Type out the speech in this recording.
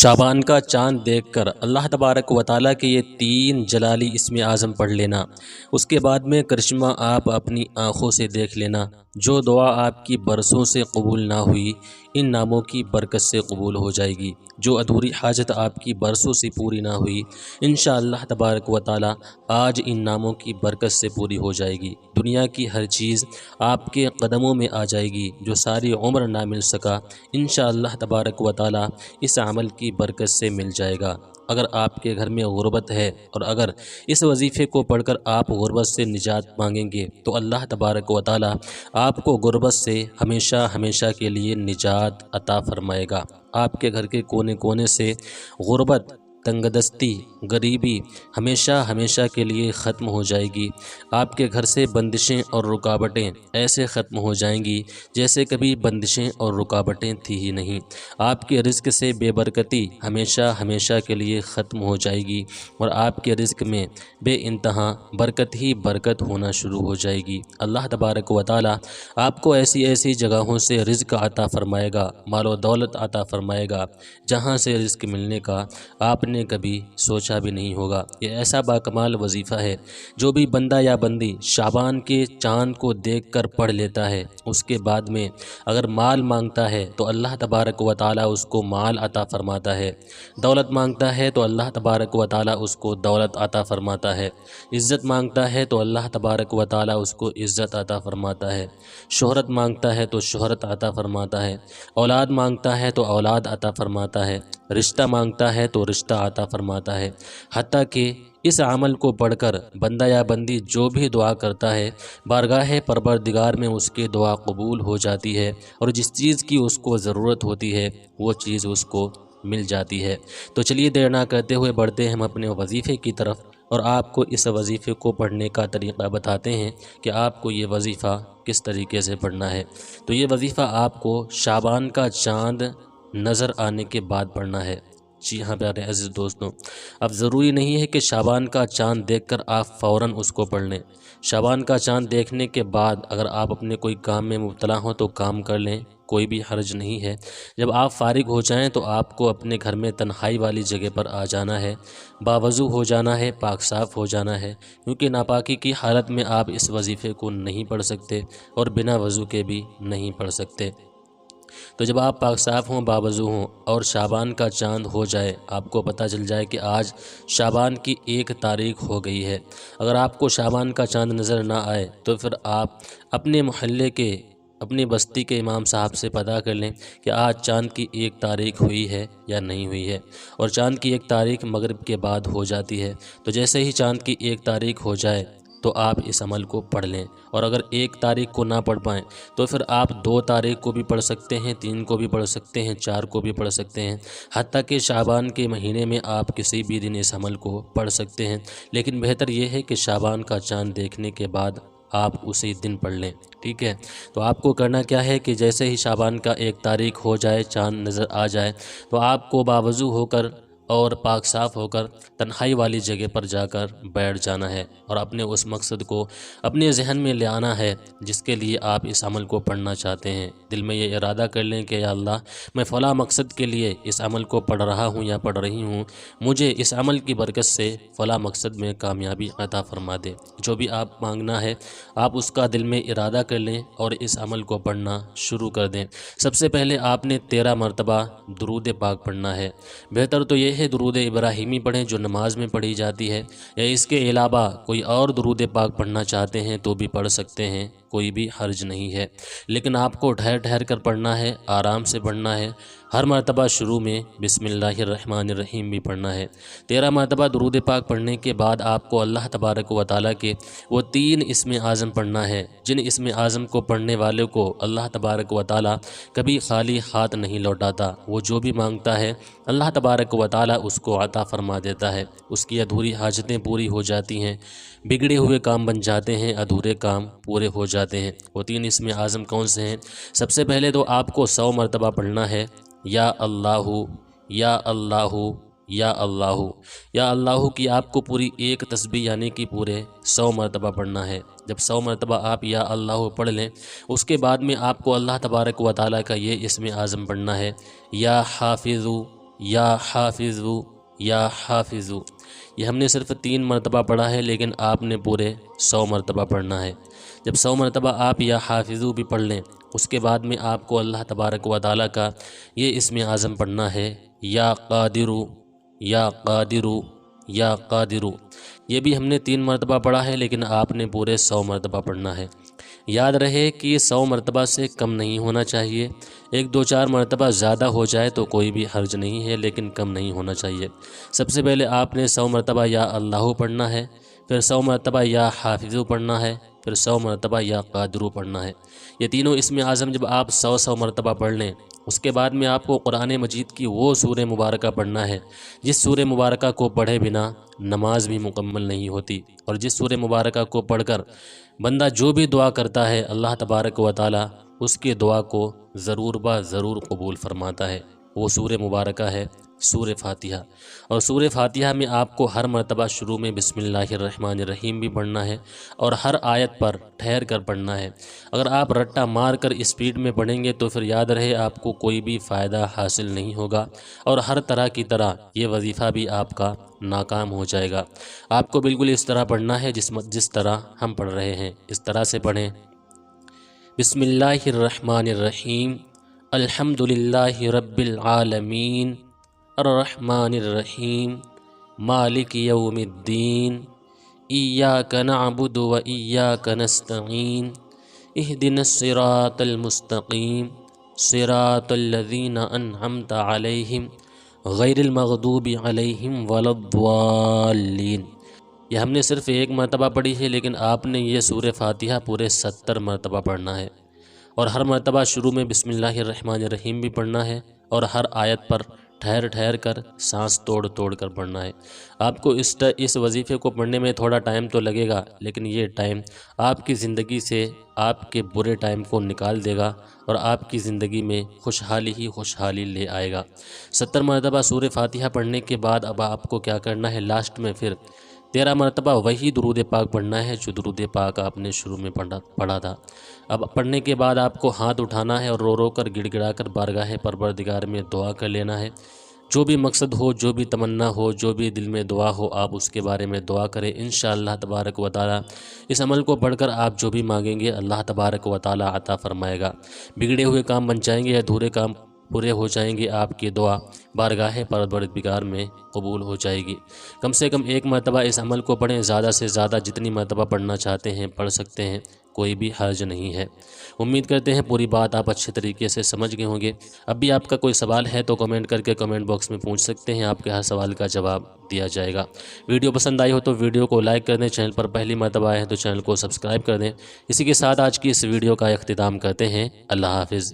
شعبان کا چاند دیکھ کر اللہ تبارک و تعالیٰ کے یہ 3 جلالی اسم اعظم پڑھ لینا، اس کے بعد میں کرشمہ آپ اپنی آنکھوں سے دیکھ لینا۔ جو دعا آپ کی برسوں سے قبول نہ ہوئی ان ناموں کی برکت سے قبول ہو جائے گی۔ جو ادھوری حاجت آپ کی برسوں سے پوری نہ ہوئی انشاءاللہ تبارک و تعالیٰ آج ان ناموں کی برکت سے پوری ہو جائے گی۔ دنیا کی ہر چیز آپ کے قدموں میں آ جائے گی، جو ساری عمر نہ مل سکا انشاءاللہ تبارک و تعالیٰ اس عمل کی برکت سے مل جائے گا۔ اگر آپ کے گھر میں غربت ہے اور اگر اس وظیفے کو پڑھ کر آپ غربت سے نجات مانگیں گے تو اللہ تبارک و تعالیٰ آپ کو غربت سے ہمیشہ ہمیشہ کے لیے نجات عطا فرمائے گا۔ آپ کے گھر کے کونے کونے سے غربت، تنگ دستی، غریبی ہمیشہ ہمیشہ کے لیے ختم ہو جائے گی۔ آپ کے گھر سے بندشیں اور رکاوٹیں ایسے ختم ہو جائیں گی جیسے کبھی بندشیں اور رکاوٹیں تھی ہی نہیں۔ آپ کے رزق سے بے برکتی ہمیشہ ہمیشہ کے لیے ختم ہو جائے گی اور آپ کے رزق میں بے انتہا برکت ہی برکت ہونا شروع ہو جائے گی۔ اللہ تبارک و تعالیٰ آپ کو ایسی ایسی جگہوں سے رزق عطا فرمائے گا، مال و دولت عطا فرمائے گا جہاں سے رزق ملنے کا آپ نے کبھی سوچا بھی نہیں ہوگا۔ یہ ایسا باکمال وظیفہ ہے جو بھی بندہ یا بندی شعبان کے چاند کو دیکھ کر پڑھ لیتا ہے، اس کے بعد میں اگر مال مانگتا ہے تو اللہ تبارک و تعالیٰ اس کو مال عطا فرماتا ہے، دولت مانگتا ہے تو اللہ تبارک و تعالیٰ اس کو دولت عطا فرماتا ہے، عزت مانگتا ہے تو اللہ تبارک و تعالیٰ اس کو عزت عطا فرماتا ہے، شہرت مانگتا ہے تو شہرت عطا فرماتا ہے، اولاد مانگتا ہے تو اولاد عطا فرماتا ہے، رشتہ مانگتا ہے تو رشتہ عطا فرماتا ہے۔ حتیٰ کہ اس عمل کو پڑھ کر بندہ یا بندی جو بھی دعا کرتا ہے بارگاہ پروردگار میں اس کی دعا قبول ہو جاتی ہے اور جس چیز کی اس کو ضرورت ہوتی ہے وہ چیز اس کو مل جاتی ہے۔ تو چلیے دیر نہ کرتے ہوئے بڑھتے ہیں ہم اپنے وظیفے کی طرف اور آپ کو اس وظیفے کو پڑھنے کا طریقہ بتاتے ہیں کہ آپ کو یہ وظیفہ کس طریقے سے پڑھنا ہے۔ تو یہ وظیفہ آپ کو شعبان کا چاند نظر آنے کے بعد پڑھنا ہے۔ جی ہاں پیارے عزیز دوستوں، اب ضروری نہیں ہے کہ شعبان کا چاند دیکھ کر آپ فوراً اس کو پڑھ لیں۔ شعبان کا چاند دیکھنے کے بعد اگر آپ اپنے کوئی کام میں مبتلا ہوں تو کام کر لیں، کوئی بھی حرج نہیں ہے۔ جب آپ فارغ ہو جائیں تو آپ کو اپنے گھر میں تنہائی والی جگہ پر آ جانا ہے، باوضو ہو جانا ہے، پاک صاف ہو جانا ہے، کیونکہ ناپاکی کی حالت میں آپ اس وظیفے کو نہیں پڑھ سکتے اور بنا وضو کے بھی نہیں پڑھ سکتے۔ تو جب آپ پاک صاف ہوں، باوضو ہوں اور شعبان کا چاند ہو جائے، آپ کو پتہ چل جائے کہ آج شعبان کی 1 تاریخ ہو گئی ہے۔ اگر آپ کو شعبان کا چاند نظر نہ آئے تو پھر آپ اپنے محلے کے، اپنی بستی کے امام صاحب سے پتہ کر لیں کہ آج چاند کی 1 تاریخ ہوئی ہے یا نہیں ہوئی ہے، اور چاند کی 1 تاریخ مغرب کے بعد ہو جاتی ہے۔ تو جیسے ہی چاند کی 1 تاریخ ہو جائے تو آپ اس عمل کو پڑھ لیں، اور اگر 1 تاریخ کو نہ پڑھ پائیں تو پھر آپ 2 تاریخ کو بھی پڑھ سکتے ہیں، 3 کو بھی پڑھ سکتے ہیں، 4 کو بھی پڑھ سکتے ہیں، حتیٰ کہ شعبان کے مہینے میں آپ کسی بھی دن اس عمل کو پڑھ سکتے ہیں، لیکن بہتر یہ ہے کہ شعبان کا چاند دیکھنے کے بعد آپ اسی دن پڑھ لیں، ٹھیک ہے؟ تو آپ کو کرنا کیا ہے کہ جیسے ہی شعبان کا 1 تاریخ ہو جائے، چاند نظر آ جائے تو آپ کو باوضو ہو کر اور پاک صاف ہو کر تنہائی والی جگہ پر جا کر بیٹھ جانا ہے اور اپنے اس مقصد کو اپنے ذہن میں لے آنا ہے جس کے لیے آپ اس عمل کو پڑھنا چاہتے ہیں۔ دل میں یہ ارادہ کر لیں کہ یا اللہ، میں فلاں مقصد کے لیے اس عمل کو پڑھ رہا ہوں یا پڑھ رہی ہوں، مجھے اس عمل کی برکت سے فلاں مقصد میں کامیابی عطا فرما دے۔ جو بھی آپ مانگنا ہے آپ اس کا دل میں ارادہ کر لیں اور اس عمل کو پڑھنا شروع کر دیں۔ سب سے پہلے آپ نے 13 مرتبہ درود پاک پڑھنا ہے۔ بہتر تو یہ ہے درود ابراہیمی پڑھیں جو نماز میں پڑھی جاتی ہے، یا اس کے علاوہ کوئی اور درود پاک پڑھنا چاہتے ہیں تو بھی پڑھ سکتے ہیں، کوئی بھی حرج نہیں ہے، لیکن آپ کو ٹھہر ٹھہر کر پڑھنا ہے، آرام سے پڑھنا ہے۔ ہر مرتبہ شروع میں بسم اللہ الرحمن الرحیم بھی پڑھنا ہے۔ 13 مرتبہ درود پاک پڑھنے کے بعد آپ کو اللہ تبارک و تعالیٰ کے وہ 3 اسم اعظم پڑھنا ہے جن اسم اعظم کو پڑھنے والے کو اللہ تبارک و تعالیٰ کبھی خالی ہاتھ نہیں لوٹاتا۔ وہ جو بھی مانگتا ہے اللہ تبارک و تعالیٰ اس کو عطا فرما دیتا ہے، اس کی ادھوری حاجتیں پوری ہو جاتی ہیں، بگڑے ہوئے کام بن جاتے ہیں، ادھورے کام پورے ہو جاتے ہیں۔ وہ 3 اسم اعظم کون سے ہیں؟ سب سے پہلے تو آپ کو 100 مرتبہ پڑھنا ہے یا اللہ، یا اللہ، یا اللہ۔ یا اللہ کی آپ کو پوری 1 تسبیح یعنی کہ پورے 100 مرتبہ پڑھنا ہے۔ جب 100 مرتبہ آپ یا اللہ پڑھ لیں اس کے بعد میں آپ کو اللہ تبارک و تعالیٰ کا یہ اسم اعظم پڑھنا ہے، یا حافظ، یا حافظو یا حافظو۔ یہ ہم نے صرف 3 مرتبہ پڑھا ہے، لیکن آپ نے پورے 100 مرتبہ پڑھنا ہے۔ جب 100 مرتبہ آپ یا حافظو بھی پڑھ لیں، اس کے بعد میں آپ کو اللہ تبارک و تعالیٰ کا یہ اسم اعظم پڑھنا ہے، یا قادرو یا قادرو یا قادرو۔ یہ بھی ہم نے 3 مرتبہ پڑھا ہے، لیکن آپ نے پورے 100 مرتبہ پڑھنا ہے۔ یاد رہے کہ یہ 100 مرتبہ سے کم نہیں ہونا چاہیے۔ 1 2 4 مرتبہ زیادہ ہو جائے تو کوئی بھی حرج نہیں ہے، لیکن کم نہیں ہونا چاہیے۔ سب سے پہلے آپ نے 100 مرتبہ یا اللہ پڑھنا ہے، پھر 100 مرتبہ یا حافظو پڑھنا ہے، پھر 100 مرتبہ یا قادرو پڑھنا ہے۔ یہ تینوں اسم اعظم جب آپ 100 مرتبہ پڑھ لیں، اس کے بعد میں آپ کو قرآن مجید کی وہ سورہ مبارکہ پڑھنا ہے جس سورہ مبارکہ کو پڑھے بنا نماز بھی مکمل نہیں ہوتی، اور جس سورہ مبارکہ کو پڑھ کر بندہ جو بھی دعا کرتا ہے اللہ تبارک و تعالی اس کی دعا کو ضرور ضرور قبول فرماتا ہے۔ وہ سورہ مبارکہ ہے سورہ فاتحہ، اور سورہ فاتحہ میں آپ کو ہر مرتبہ شروع میں بسم اللہ الرحمن الرحیم بھی پڑھنا ہے، اور ہر آیت پر ٹھہر کر پڑھنا ہے۔ اگر آپ رٹا مار کر اسپیڈ میں پڑھیں گے تو پھر یاد رہے آپ کو کوئی بھی فائدہ حاصل نہیں ہوگا، اور ہر طرح کی طرح یہ وظیفہ بھی آپ کا ناکام ہو جائے گا۔ آپ کو بالکل اس طرح پڑھنا ہے جس طرح ہم پڑھ رہے ہیں، اس طرح سے پڑھیں۔ بسم اللہ الرحمن الرحیم، الحمد للہ رب العالمین، الرحمن الرحیم، مالک یوم الدین، ایاک نعبد و ایاک نستعین، اہدنا الصراط المستقیم، صراط الذین انعمت علیہم غیر المغضوب علیہم ولا الضالین۔ یہ ہم نے صرف 1 مرتبہ پڑھی ہے، لیکن آپ نے یہ سورہ فاتحہ پورے 70 مرتبہ پڑھنا ہے، اور ہر مرتبہ شروع میں بسم اللہ الرحمن الرحیم بھی پڑھنا ہے، اور ہر آیت پر ٹھہر کر سانس توڑ کر پڑھنا ہے۔ آپ کو اس وظیفے کو پڑھنے میں تھوڑا ٹائم تو لگے گا، لیکن یہ ٹائم آپ کی زندگی سے آپ کے برے ٹائم کو نکال دے گا، اور آپ کی زندگی میں خوشحالی ہی خوشحالی لے آئے گا۔ 70 مرتبہ سورہ فاتحہ پڑھنے کے بعد اب آپ کو کیا کرنا ہے، لاسٹ میں پھر 13 مرتبہ وہی درود پاک پڑھنا ہے جو درود پاک آپ نے شروع میں پڑھا تھا۔ اب پڑھنے کے بعد آپ کو ہاتھ اٹھانا ہے، اور رو کر گڑ گڑا کر بارگاہ پروردگار میں دعا کر لینا ہے۔ جو بھی مقصد ہو، جو بھی تمنا ہو، جو بھی دل میں دعا ہو، آپ اس کے بارے میں دعا کریں۔ انشاءاللہ تبارک و تعالی اس عمل کو پڑھ کر آپ جو بھی مانگیں گے اللہ تبارک و تعالی عطا فرمائے گا۔ بگڑے ہوئے کام بن جائیں گے، ادھورے کام پورے ہو جائیں گے، آپ کی دعا بارگاہ پروردگار میں قبول ہو جائے گی۔ کم سے کم 1 مرتبہ اس عمل کو پڑھیں، زیادہ سے زیادہ جتنی مرتبہ پڑھنا چاہتے ہیں پڑھ سکتے ہیں، کوئی بھی حرج نہیں ہے۔ امید کرتے ہیں پوری بات آپ اچھے طریقے سے سمجھ گئے ہوں گے۔ اب بھی آپ کا کوئی سوال ہے تو کمنٹ کر کے کمنٹ باکس میں پوچھ سکتے ہیں، آپ کے ہر سوال کا جواب دیا جائے گا۔ ویڈیو پسند آئی ہو تو ویڈیو کو لائک کر دیں، چینل پر پہلی مرتبہ آئے ہیں تو چینل کو سبسکرائب کر دیں۔ اسی کے ساتھ آج کی اس ویڈیو کا اختتام کرتے ہیں۔ اللہ حافظ۔